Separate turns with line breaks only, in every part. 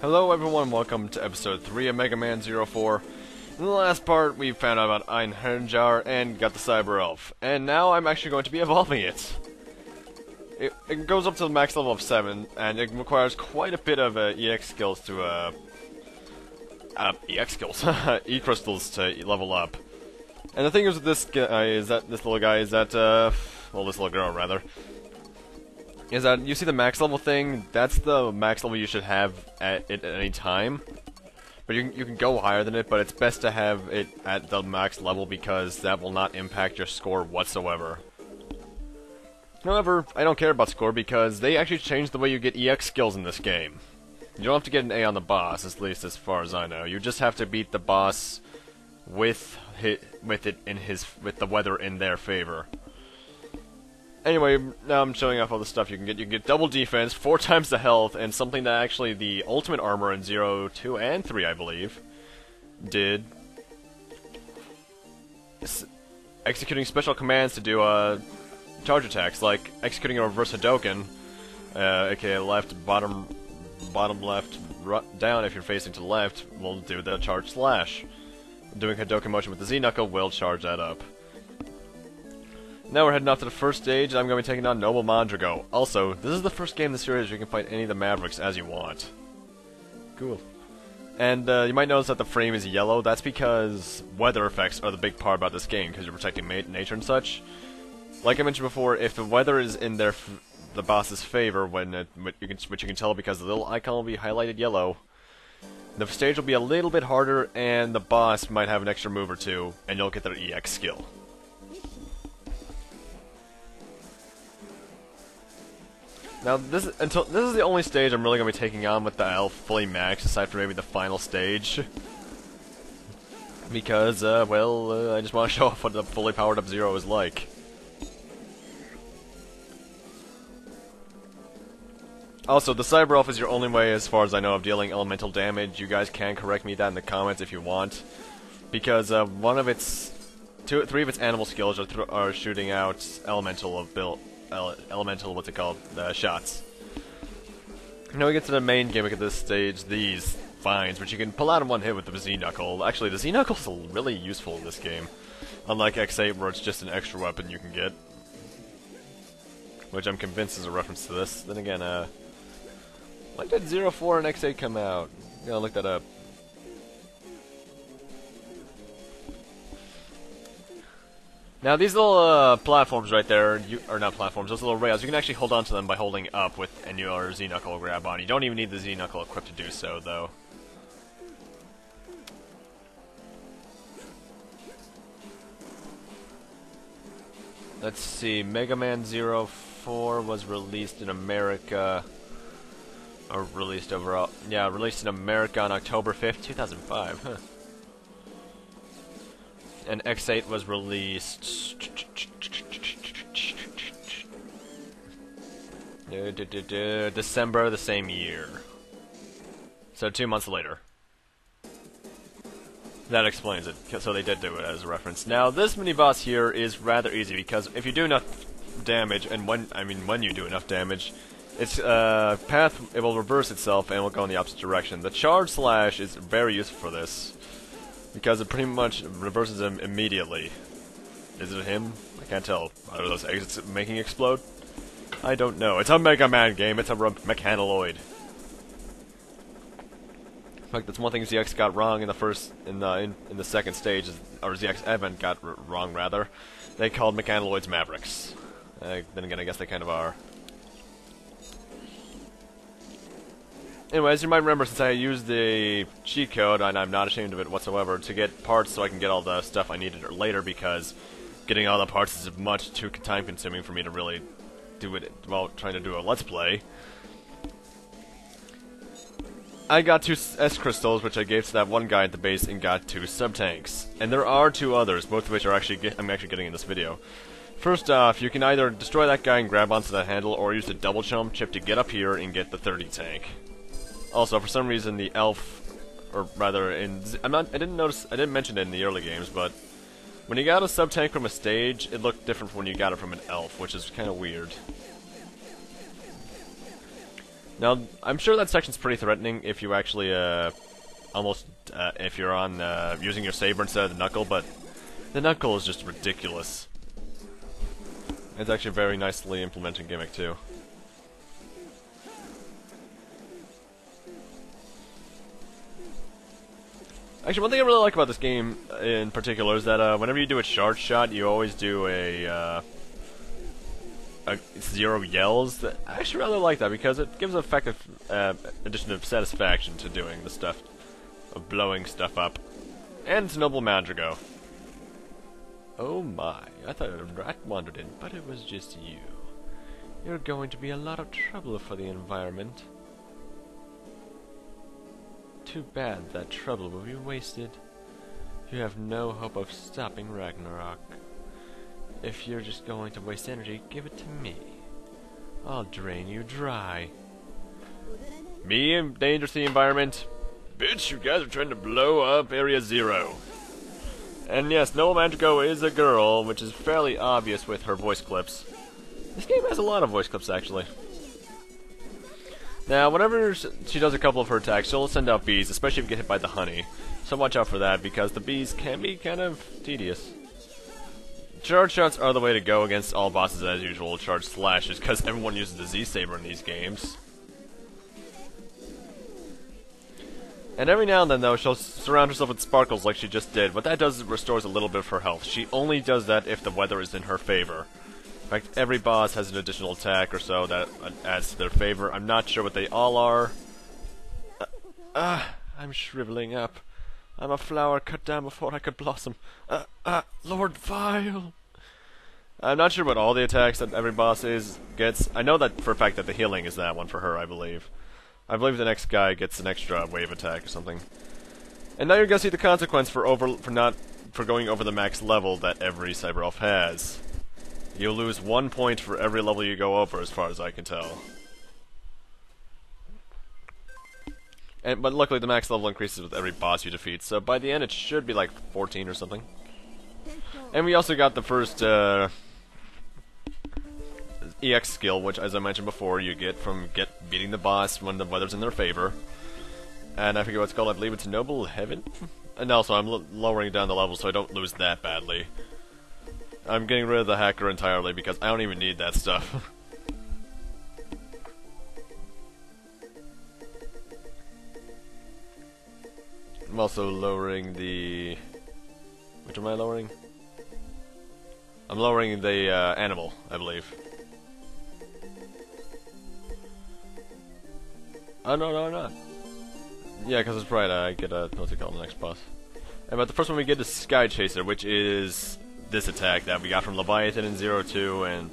Hello everyone, welcome to episode 3 of Mega Man 04. In the last part, we found out about Einherjar and got the Cyber Elf. And now I'm actually going to be evolving it. It goes up to the max level of 7, and it requires quite a bit of EX skills to, E-crystals to level up. And the thing is with this guy is that, this little girl rather, is that you see the max level thing, that's the max level you should have at any time. But you can go higher than it, but it's best to have it at the max level because that will not impact your score whatsoever. However, I don't care about score because they actually changed the way you get EX skills in this game. You don't have to get an A on the boss, at least as far as I know. You just have to beat the boss with the weather in their favor. Anyway, now I'm showing off all the stuff you can get. You can get double defense, 4 times the health, and something that actually the ultimate armor in 0, 2, and 3, I believe, did. Executing special commands to do charge attacks, like executing a reverse Hadouken, aka left, bottom left, down if you're facing to the left, will do the charge slash. Doing Hadouken motion with the Z-Knuckle will charge that up. Now we're heading off to the first stage, and I'm going to be taking on Noble Mondrago. Also, this is the first game in the series where you can fight any of the Mavericks as you want. Cool. And you might notice that the frame is yellow. That's because weather effects are the big part about this game, because you're protecting nature and such. Like I mentioned before, if the weather is in the boss's favor, which you can tell because the little icon will be highlighted yellow, the stage will be a little bit harder, and the boss might have an extra move or two, and you'll get their EX skill. Now, this is the only stage I'm really going to be taking on with the elf fully maxed, aside from maybe the final stage. Because, I just want to show off what the fully powered up Zero is like. Also, the Cyber Elf is your only way, as far as I know, of dealing elemental damage. You guys can correct me that in the comments if you want. Because, three of its animal skills are shooting out elemental shots. Now we get to the main gimmick of this stage, these vines, which you can pull out in one hit with the Z-Knuckle. Actually, the Z-Knuckle's really useful in this game. Unlike X8, where it's just an extra weapon you can get. Which I'm convinced is a reference to this. Then again, when did 04 and X8 come out? I'm gonna look that up. Now these little platforms right there, or not platforms, those little rails, you can actually hold on to them by holding up and your Z-Knuckle grab on. You don't even need the Z-Knuckle equipped to do so, though. Let's see, Mega Man 04 was released in America, or released overall, yeah, released in America on October 5th, 2005, huh. And X8 was released December the same year. So 2 months later. That explains it. So they did do it as a reference. Now this mini boss here is rather easy because if you do enough damage, and when you do enough damage, its path, it will reverse itself and will go in the opposite direction. The charge slash is very useful for this, because it pretty much reverses him immediately. Is it him? I can't tell. Are those exits making explode? I don't know. It's a Mega Man game. It's a mechanaloid. In fact, that's one thing ZX got wrong in the second stage, or ZX Event got wrong rather. They called mechanaloids Mavericks. Then again, I guess they kind of are. Anyway, as you might remember, since I used the cheat code, and I'm not ashamed of it whatsoever, to get parts so I can get all the stuff I needed later, because getting all the parts is much too time-consuming for me to really do it while trying to do a Let's Play. I got 2 S-crystals, which I gave to that one guy at the base, and got 2 sub-tanks. And there are 2 others, both of which are I'm actually getting in this video. First off, you can either destroy that guy and grab onto that handle, or use the double jump chip to get up here and get the 30 tank. Also, for some reason, the elf, or rather, I didn't mention it in the early games, but when you got a sub-tank from a stage, it looked different from when you got it from an elf, which is kind of weird. Now, I'm sure that section's pretty threatening if you actually, if you're on, using your saber instead of the knuckle, but the knuckle is just ridiculous. It's actually a very nicely implemented gimmick, too. Actually, one thing I really like about this game in particular is that whenever you do a charge shot, you always do a 0 yells. I actually rather like that because it gives an effective addition of satisfaction to doing the stuff, of blowing stuff up. And it's Noble Madrigal. Oh my, I thought a rat wandered in, but it was just you. You're going to be a lot of trouble for the environment. Too bad that trouble will be wasted. You have no hope of stopping Ragnarok. If you're just going to waste energy, give it to me. I'll drain you dry. Me and danger to the environment? Bitch, you guys are trying to blow up Area 0. And yes, Noble Madrigal is a girl, which is fairly obvious with her voice clips. This game has a lot of voice clips, actually. Now, whenever she does a couple of her attacks, she'll send out bees, especially if you get hit by the honey. So watch out for that, because the bees can be kind of tedious. Charge shots are the way to go against all bosses as usual, charge slashes, because everyone uses the Z-Saber in these games. And every now and then, though, she'll surround herself with sparkles like she just did. What that does is it restores a little bit of her health. She only does that if the weather is in her favor. In fact, every boss has an additional attack or so that adds to their favor. I'm not sure what they all are. I'm shriveling up. I'm a flower cut down before I could blossom. Lord Vile. I'm not sure what all the attacks that every boss gets. I know that for a fact that the healing is that one for her, I believe. I believe the next guy gets an extra wave attack or something. And now you're gonna see the consequence for going over the max level that every Cyber Elf has. You'll lose 1 point for every level you go over, as far as I can tell. But luckily the max level increases with every boss you defeat, so by the end it should be like 14 or something. And we also got the first EX skill, which, as I mentioned before, you get from beating the boss when the weather's in their favor. And I forget what it's called, I believe it's Noble Heaven? And also I'm lowering down the level so I don't lose that badly. I'm getting rid of the hacker entirely because I don't even need that stuff. I'm also lowering the... Which am I lowering? I'm lowering the animal, I believe. Oh, no, I'm not. Yeah, because it's right, I get a... What's it called, the next boss? But the first one we get is Sky Chaser, which is this attack that we got from Leviathan in 02 and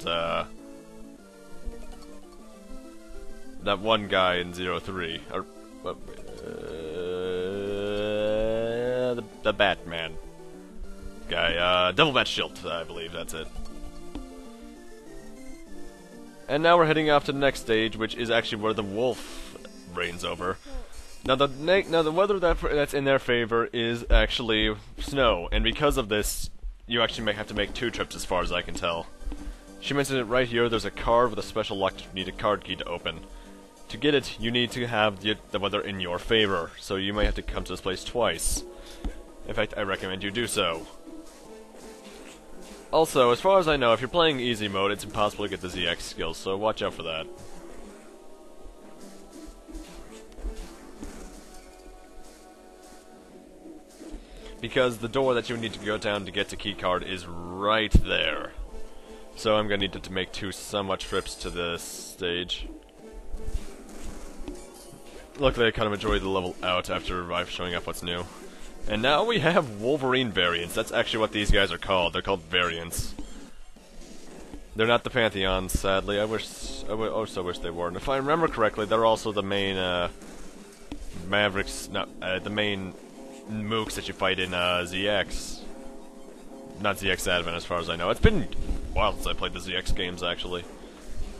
that one guy in 03. Or, the Batman guy. Devil Bat Shield, I believe, that's it. And now we're heading off to the next stage, which is actually where the wolf reigns over. Now the weather that's in their favor is actually snow, and because of this, you actually may have to make 2 trips as far as I can tell. She mentioned it right here, there's a card with a special lock you need a card key to open. To get it, you need to have the weather in your favor, so you may have to come to this place twice. In fact, I recommend you do so. Also, as far as I know, if you're playing easy mode, it's impossible to get the ZX skills, so watch out for that. Because the door that you need to go down to get to keycard is right there. So I'm gonna need to make 2 somewhat trips to this stage. Luckily I kind of enjoyed the level out after Revive showing up what's new. And now we have Wolverine variants. That's actually what these guys are called. They're called variants. They're not the Pantheons, sadly. I also wish they were. And if I remember correctly, they're also the main Mavericks, the main mooks that you fight in ZX. Not ZX Advent, as far as I know. It's been a while since I played the ZX games, actually.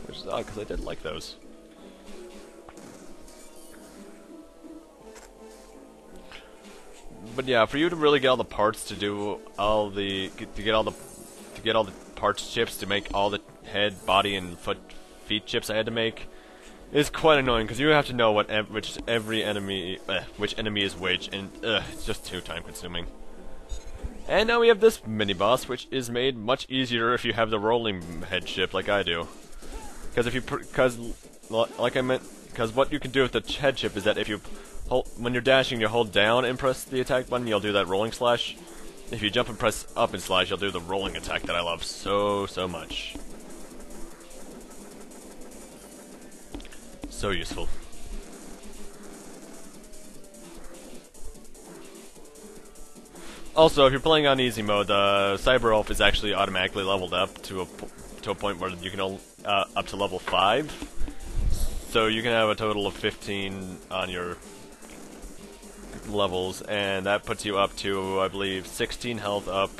Which is odd, because I did like those. But yeah, for you to really get all the parts to do all the get all the parts chips to make all the head, body, and feet chips I had to make, It's quite annoying because you have to know what which enemy is which, and it's just too time consuming. And now we have this mini boss, which is made much easier if you have the rolling head shift like I do. Because if you because what you can do with the head shift is that if you when you're dashing, you hold down and press the attack button, you'll do that rolling slash. If you jump and press up and slash, you'll do the rolling attack that I love so much. So useful. Also, if you're playing on easy mode, the Cyber Elf is actually automatically leveled up to a point where you can up to level 5. So you can have a total of 15 on your levels, and that puts you up to, I believe, 16 health up,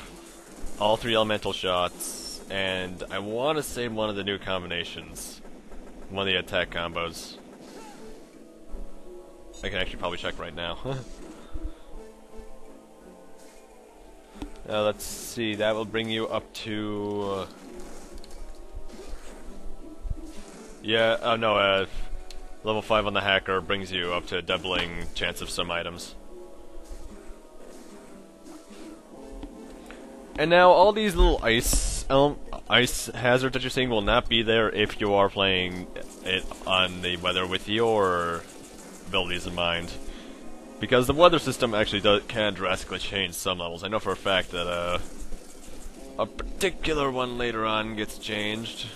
all 3 elemental shots, and I want to say one of the new combinations. One of the attack combos. I can actually probably check right now. Let's see, that will bring you up to... level 5 on the hacker brings you up to doubling chance of some items. And now all these little ice hazards that you're seeing will not be there if you are playing it on the weather with your abilities in mind. Because the weather system actually can drastically change some levels. I know for a fact that a particular one later on gets changed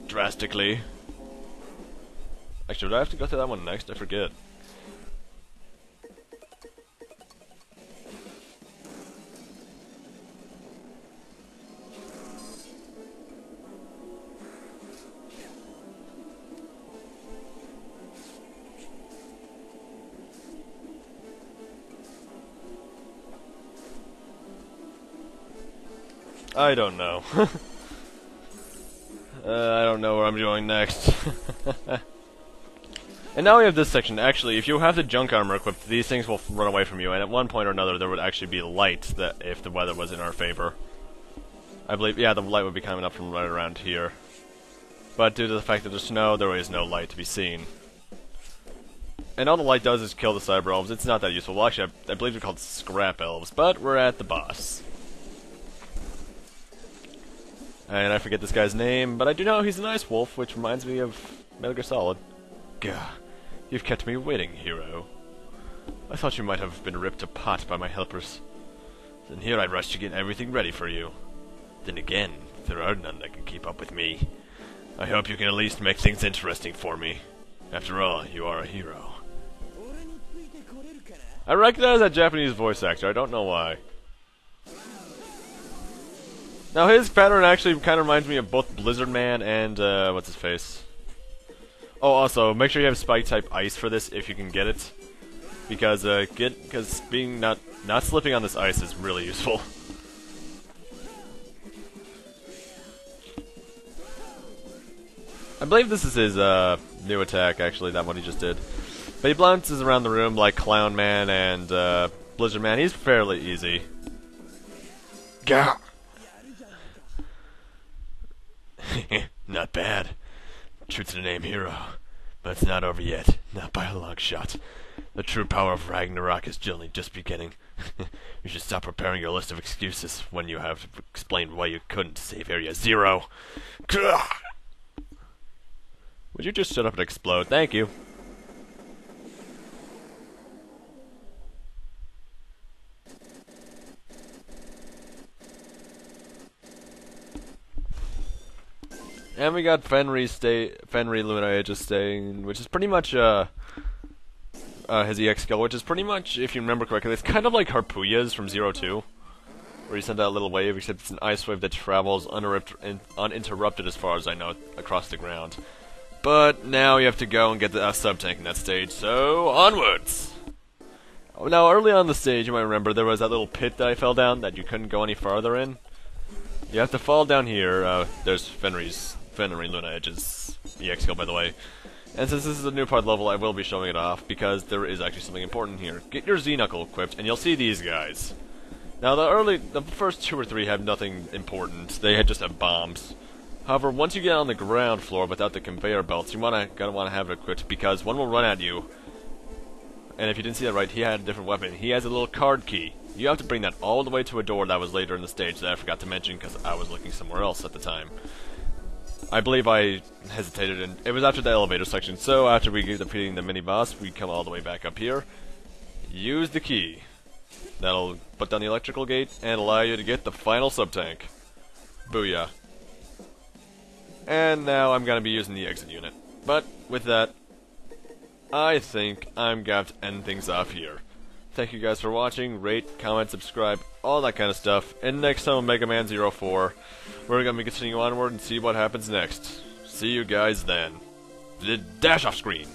drastically. Actually, would I have to go through that one next? I forget. I don't know. I don't know where I'm going next. And now we have this section. Actually, if you have the junk armor equipped, these things will run away from you, and at one point or another there would actually be light that if the weather was in our favor. I believe, yeah, the light would be coming up from right around here. But due to the fact that there's snow, there is no light to be seen. And all the light does is kill the cyber elves. It's not that useful. Well, actually, I believe they're called scrap elves, but we're at the boss. And I forget this guy's name, but I do know he's an ice wolf, which reminds me of Metal Gear Solid. Gah, you've kept me waiting, hero. I thought you might have been ripped apart by my helpers. Then here I rush to get everything ready for you. Then again, there are none that can keep up with me. I hope you can at least make things interesting for me. After all, you are a hero. I recognize that Japanese voice actor, I don't know why. Now his pattern actually kind of reminds me of both Blizzard Man and, what's his face? Oh, also, make sure you have Spike type ice for this if you can get it. Because, being not slipping on this ice is really useful. I believe this is his, new attack, actually, that one he just did. But he bounces around the room like Clown Man and, Blizzard Man. He's fairly easy. Gah! Not bad. True to the name, hero. But it's not over yet. Not by a long shot. The true power of Ragnarok is only just beginning. You should stop preparing your list of excuses when you have explained why you couldn't save Area 0. Gah! Would you just shut up and explode? Thank you. And we got Fenri Lunaedge staying, which is pretty much his EX skill, which is pretty much, if you remember correctly, it's kind of like Harpuya's from 0-2, where you send out a little wave, except it's an ice wave that travels uninterrupted as far as I know across the ground. But now you have to go and get the sub-tank in that stage, so onwards! Now, early on the stage, you might remember, there was that little pit that I fell down that you couldn't go any farther in. You have to fall down here. There's Fenri Lunaedge's EX skill, by the way. And since this is a new part of the level, I will be showing it off, because there is actually something important here. Get your Z-Knuckle equipped, and you'll see these guys. Now, the first 2 or 3 have nothing important. They just have bombs. However, once you get on the ground floor without the conveyor belts, you gotta wanna have it equipped because one will run at you. And if you didn't see that right, he had a different weapon. He has a little card key. You have to bring that all the way to a door that was later in the stage that I forgot to mention because I was looking somewhere else at the time. I believe I hesitated, and it was after the elevator section. So after we get defeating the mini boss, we come all the way back up here. Use the key. That'll put down the electrical gate and allow you to get the final sub-tank. Booyah. And now I'm going to be using the exit unit. But with that, I think I'm going to end things off here. Thank you guys for watching. Rate, comment, subscribe, all that kind of stuff. And next time on Mega Man 04, we're going to be continuing onward and see what happens next. See you guys then. The dash off screen.